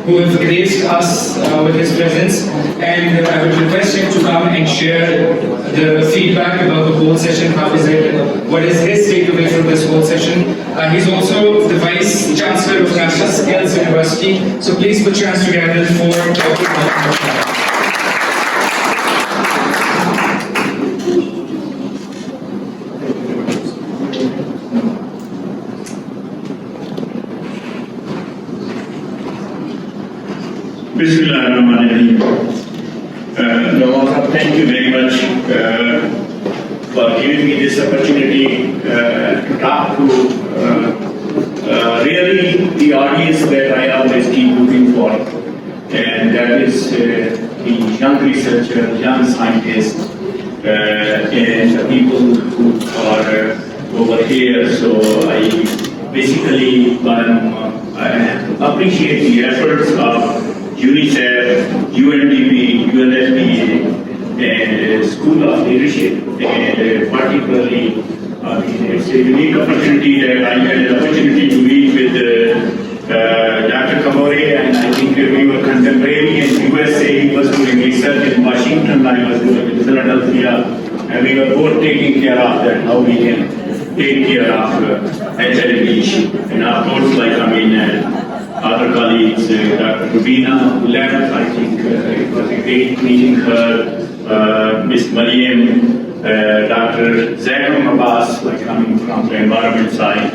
who have graced us with his presence, and I would request him to come and share the feedback about the whole session. How is it? What is his takeaway from this whole session? He's also the Vice Chancellor of National Skills University, so please put your hands together for Dr. Mukhtar. Bismillahirrahmanirrahim. Nawaz, thank you very much for giving me this opportunity to talk to really the audience that I always keep looking for, and that is the young researchers, young scientists, and the people who are over here. So I basically I appreciate the efforts of UNICEF, UNDP, UNFPA, and School of Leadership, and particularly it's a unique opportunity that I had an opportunity to meet with Dr. Kamore, and I think we were contemporary in USA. He was doing research in Washington, I was doing in Philadelphia, and we were both taking care of that, how we can take care of HIV issue. And of course, other colleagues, Dr. Rubina, who left, I think it was a great meeting her, Ms. Mariam, Dr. Zainab Abbas, coming from the environment side.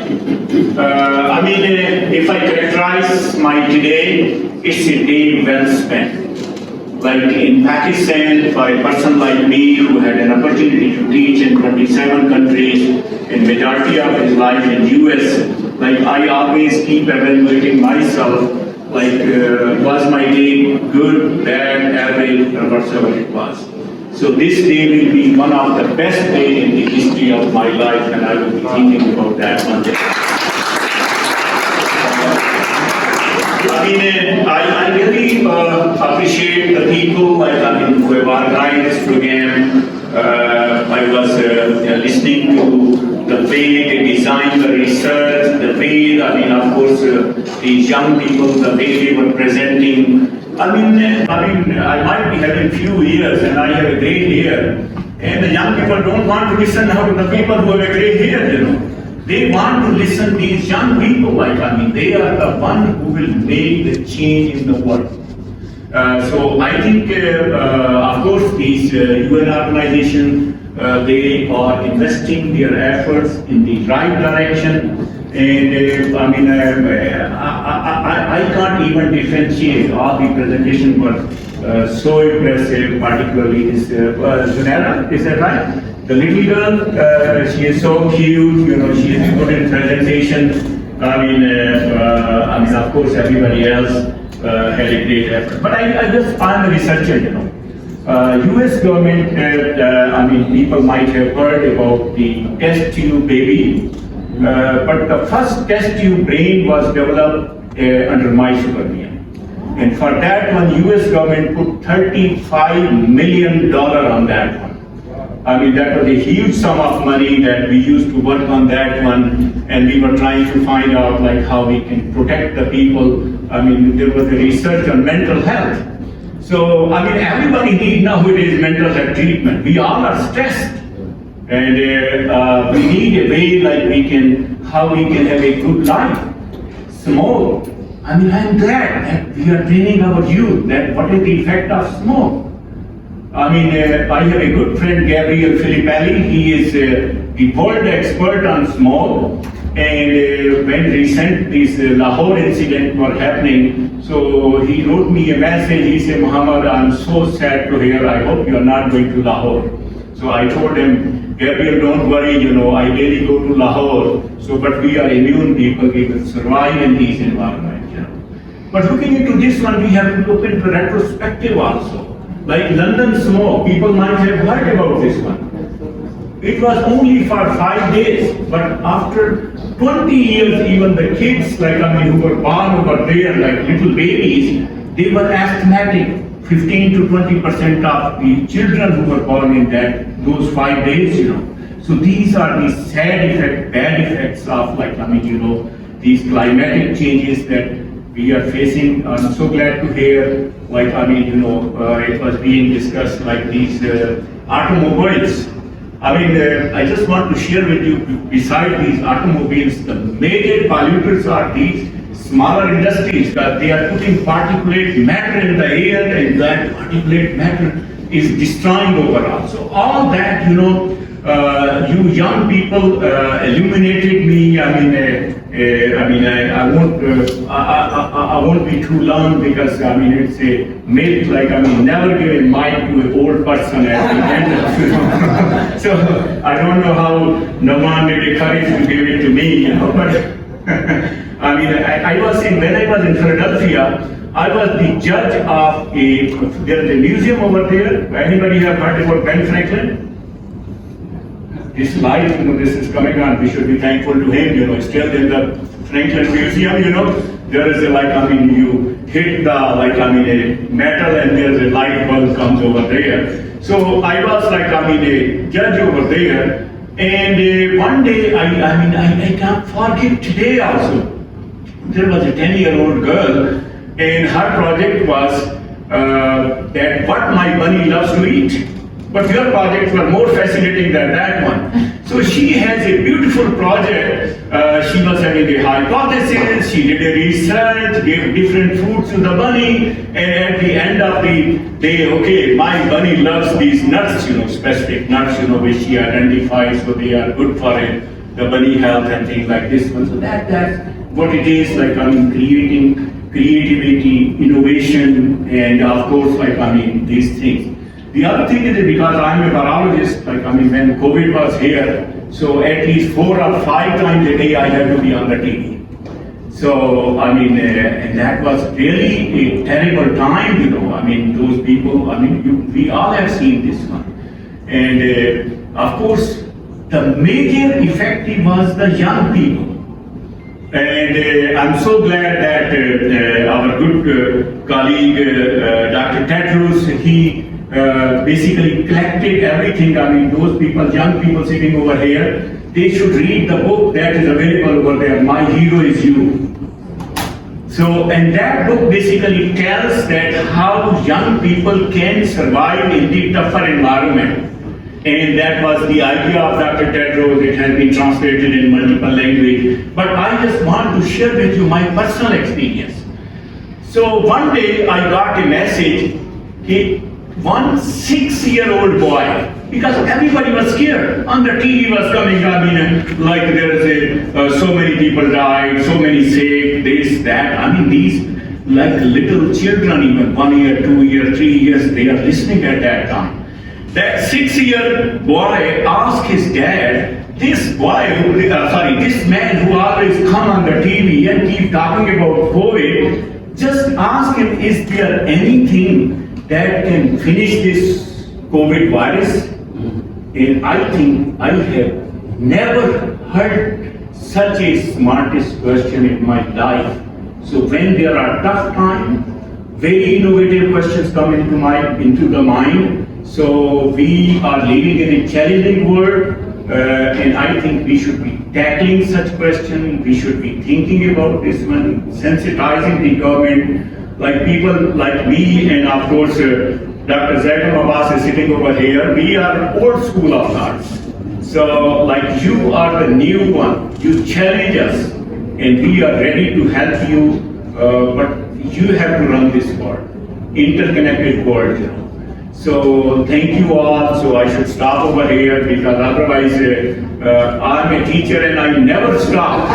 If I characterize my today, it's a day well spent. Like in Pakistan, for a person like me who had an opportunity to teach in 27 countries, in majority of his life in US, I always keep evaluating myself, was my day good, bad, average, or whatever it was. So this day will be one of the best days in the history of my life, and I will be thinking about that one day. I really appreciate the people who have organized this program. I was listening to the way they design the research, the way, of course, these young people, the way they were presenting. I might be having few years and I have a gray hair, and the young people don't want to listen now to the people who have a gray hair, They want to listen to these young people, they are the one who will make the change in the world. So I think, of course, these UN organizations, they are investing their efforts in the right direction, and I can't even differentiate. All the presentations were so impressive, particularly this Zunera, is that right? The little girl, she is so cute, she is good in presentation. Of course, everybody else had a great effort. But I'm a researcher, US government, people might have heard about the test tube baby, but the first test tube brain was developed under my supervision. And for that one, US government put $35 million on that one. That was a huge sum of money that we used to work on that one, and we were trying to find out how we can protect the people. There was a research on mental health. So, everybody needs nowadays mental health treatment. We all are stressed, and we need a way how we can have a good life. Smoke. I'm glad that we are training our youth that what is the effect of smoke. I have a good friend, Gabriel Filippelli. He is the world expert on smoke. And when this Lahore incident were happening, so he wrote me a message. He said, Muhammad, I'm so sad to hear. I hope you are not going to Lahore. So I told him, Gabriel, don't worry. I daily go to Lahore. But we are immune people. We will survive in these environments. But looking into this one, we have to look into retrospective also. Like London smoke, people might have heard about this one. It was only for 5 days, but after 20 years, even the kids, who were born over there, little babies, they were asthmatic. 15 to 20% of the children who were born in those 5 days, So these are the sad effects, bad effects of these climatic changes that we are facing. I'm so glad to hear, like, I mean, it was being discussed like these automobiles. I mean, I just want to share with you, beside these automobiles, the major polluters are these smaller industries, that they are putting particulate matter in the air, and that particulate matter is destroying overall. So all that, you young people illuminated me. I won't be too long, because it's a myth, never give a mic to an old person at the end. So I don't know how Naman made the courage to give it to me, but I was when I was in Philadelphia, I was the judge of there's a museum over there. Anybody have heard about Ben Franklin? This life, this is coming on, we should be thankful to him, still in the Franklin Museum, there is you hit the, a metal, and there's a light bulb comes over there. So I was a judge over there, and one day, I can't forget today also, there was a 10-year-old girl, and her project was that what my bunny loves to eat. But your projects were more fascinating than that one. So she has a beautiful project. She was having a hypothesis, she did a research, gave different foods to the bunny, and at the end of the day, okay, my bunny loves these nuts, specific nuts, which she identifies, so they are good for it, the bunny health and things like this one. So that's what it is, creating creativity, innovation, and of course, these things. The other thing is that because I'm a virologist, when COVID was here, so at least 4 or 5 times a day I had to be on the TV. So, and that was really a terrible time, those people, we all have seen this one. And of course, the major effect was the young people. And I'm so glad that our good colleague, Dr. Tedros, he basically collected everything. Those people, young people sitting over here, they should read the book that is available over there, My Hero is You. So, and that book basically tells that how young people can survive in the tougher environment. And that was the idea of Dr. Tedros. It has been translated in multiple languages. But I just want to share with you my personal experience. So one day I got a message, one 6-year-old boy, because everybody was scared. On the TV was coming, there is so many people died, so many sick, this, that. These little children, even 1 year, 2 year, 3 years, they are listening at that time. That 6-year boy asked his dad, this man who always come on the TV and keep talking about COVID, just ask him, is there anything that can finish this COVID virus? And I think I have never heard such a smartest question in my life. So when there are tough times, very innovative questions come into the mind. So we are living in a challenging world, and I think we should be tackling such questions. We should be thinking about this one, sensitizing the government, like people like me, and of course Dr. Zaidul Abbas is sitting over here. We are old school of thoughts. So you are the new one. You challenge us, and we are ready to help you, but you have to run this world, interconnected world. So thank you all. So I should stop over here, because otherwise I'm a teacher and I never stop.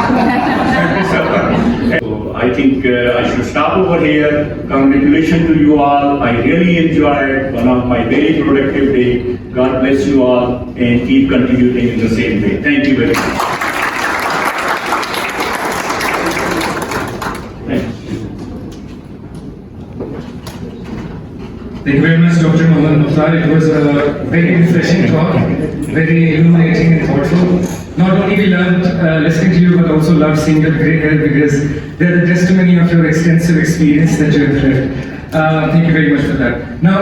So I think I should stop over here. Congratulations to you all. I really enjoyed one of my very productive day. God bless you all, and keep contributing in the same way. Thank you very much. Thank you very much, Dr. Mukhtar. It was a very refreshing talk, very illuminating and thoughtful. Not only we loved listening to you, but also loved seeing your grey hair, because they're the testimony of your extensive experience that you have left. Thank you very much for that. Now,